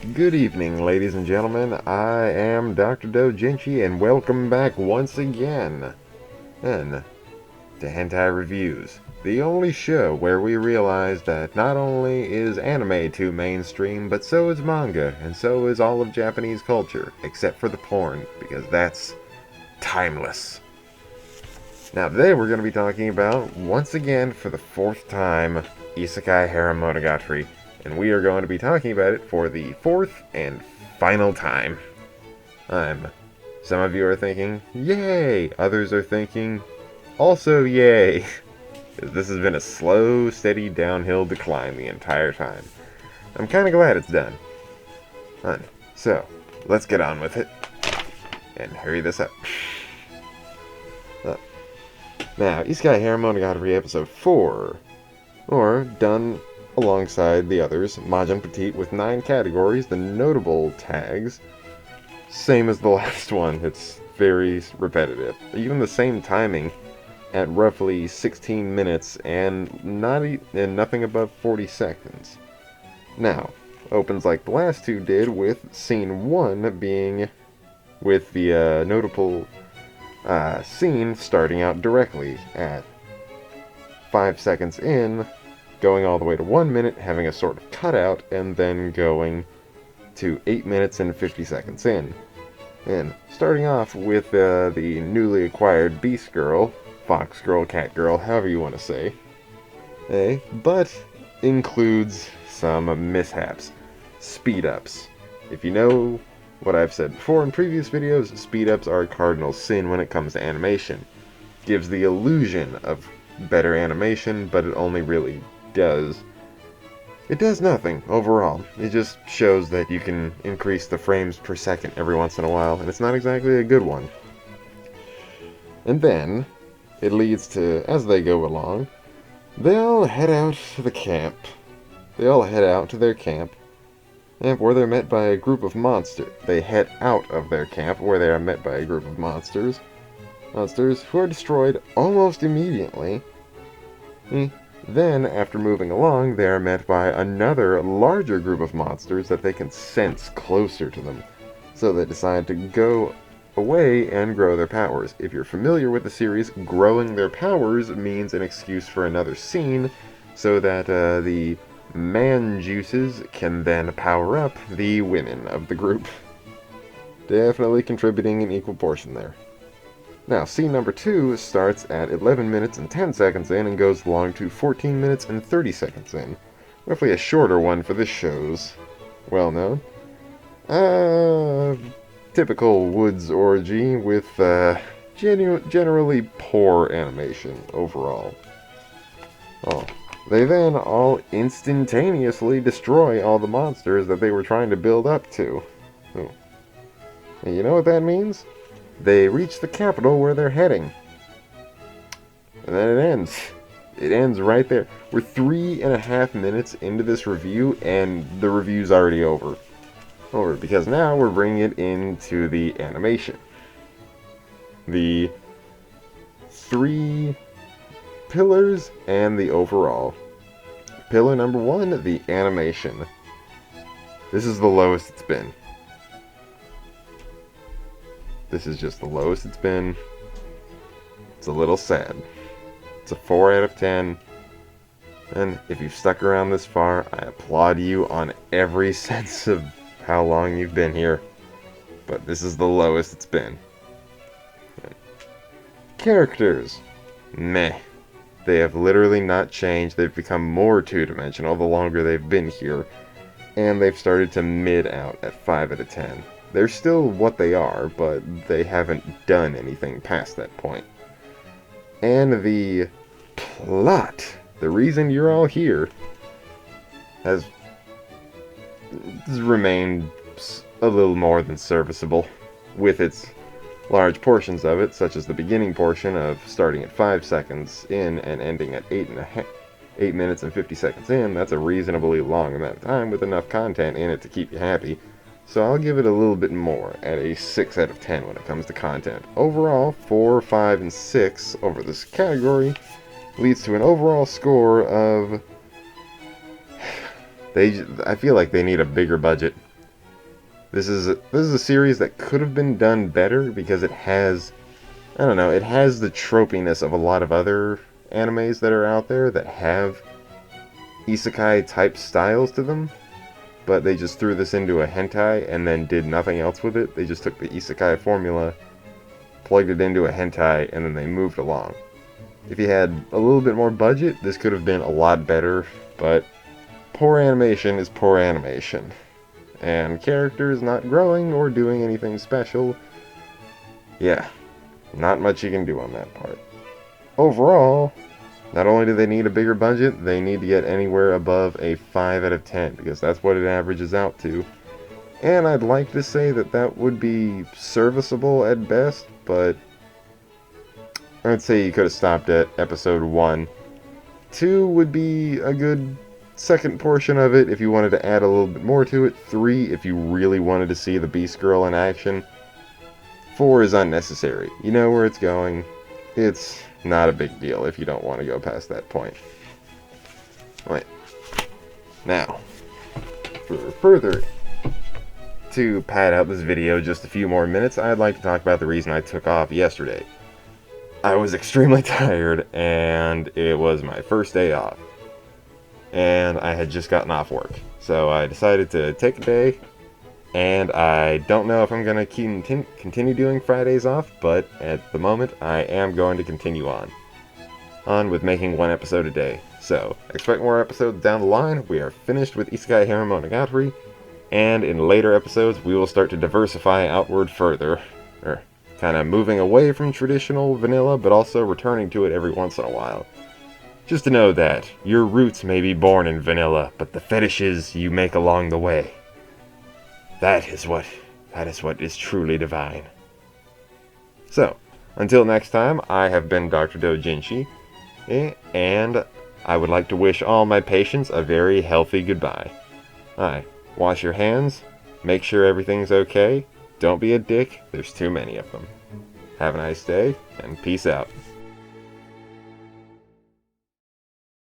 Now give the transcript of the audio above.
Good evening, ladies and gentlemen. I am Dr. Doujinshi, and welcome back once again and to HenTAI Reviews, the only show where we realize that not only is anime too mainstream, but so is manga, and so is all of Japanese culture, except for the porn, because that's timeless. Now today we're going to be talking about, once again for the fourth time, Isekai Harem Monogatari. And we are going to be talking about it for the fourth and final time. Some of you are thinking, yay! Others are thinking, also yay! This has been a slow, steady downhill decline the entire time. I'm kind of glad it's done. So, let's get on with it. And hurry this up. Now, Isekai Harem Monogatari Episode 4, or done alongside the others, Majin Petite with 9 categories, the notable tags, same as the last one, it's very repetitive. Even the same timing at roughly 16 minutes and nothing above 40 seconds. Now, opens like the last two did, with scene 1 being with the notable scene starting out directly at 5 seconds in, going all the way to 1 minute, having a sort of cutout, and then going to 8 minutes and 50 seconds in. And starting off with the newly acquired Beast Girl, Fox Girl, Cat Girl, however you want to say, but includes some mishaps, speed-ups. If you know what I've said before in previous videos, speed-ups are a cardinal sin when it comes to animation. Gives the illusion of better animation, but it only really does nothing overall. It just shows that you can increase the frames per second every once in a while, and it's not exactly a good one. And then it leads to, as they go along, they all head out to the camp. They all head out to their camp, and where they're met by a group of monsters. They head out of their camp, where they are met by a group of monsters who are destroyed almost immediately. Then, after moving along, they are met by another larger group of monsters that they can sense closer to them. So they decide to go away and grow their powers. If you're familiar with the series, growing their powers means an excuse for another scene, so that the man juices can then power up the women of the group. Definitely contributing an equal portion there. Now, scene number 2 starts at 11 minutes and 10 seconds in and goes along to 14 minutes and 30 seconds in. Roughly a shorter one for this show's well-known. Typical woods orgy with generally poor animation overall. They then all instantaneously destroy all the monsters that they were trying to build up to. And you know what that means? They reach the capital where they're heading. And then it ends. It ends right there. We're 3.5 minutes into this review, and the review's already over. Because now we're bringing it into the animation. The 3 pillars and the overall. Pillar number 1, the animation. This is the lowest it's been. This is just the lowest it's been. It's a little sad. It's a 4 out of 10. And if you've stuck around this far, I applaud you on every sense of how long you've been here. But this is the lowest it's been. Characters. Meh. They have literally not changed. They've become more two-dimensional the longer they've been here. And they've started to mid out at 5 out of 10. They're still what they are, but they haven't done anything past that point. And the plot, the reason you're all here, has remained a little more than serviceable, with its large portions of it, such as the beginning portion of starting at 5 seconds in and ending at 8 minutes and 50 seconds in. That's a reasonably long amount of time with enough content in it to keep you happy. So I'll give it a little bit more, at a 6 out of 10 when it comes to content. Overall, 4, 5, and 6 over this category leads to an overall score of... I feel like they need a bigger budget This is a series that could have been done better because it has, I don't know, it has the tropiness of a lot of other animes that are out there that have isekai type styles to them, but they just threw this into a hentai and then did nothing else with it. They just took the isekai formula, plugged it into a hentai, and then they moved along. If you had a little bit more budget, this could have been a lot better, but poor animation is poor animation. And characters not growing or doing anything special, yeah, not much you can do on that part. Overall, not only do they need a bigger budget, they need to get anywhere above a 5 out of 10, because that's what it averages out to. And I'd like to say that that would be serviceable at best, but I'd say you could have stopped at episode 1. 2 would be a good second portion of it if you wanted to add a little bit more to it. 3 if you really wanted to see the Beast Girl in action. 4 is unnecessary. You know where it's going. It's not a big deal if you don't want to go past that point. Right. Now, to pad out this video just a few more minutes, I'd like to talk about the reason I took off yesterday. I was extremely tired, and it was my first day off. And I had just gotten off work. So I decided to take a day, and I don't know if I'm going to continue doing Fridays off, but at the moment I am going to continue on with making 1 episode a day. So expect more episodes down the line. We are finished with Isekai Harem Monogatari, and in later episodes we will start to diversify outward further, kind of moving away from traditional vanilla, but also returning to it every once in a while. Just to know that your roots may be born in vanilla, but the fetishes you make along the way, that is what is truly divine. So, until next time, I have been Dr. Doujinshi, and I would like to wish all my patients a very healthy goodbye. Wash your hands, make sure everything's okay, don't be a dick, there's too many of them. Have a nice day, and peace out.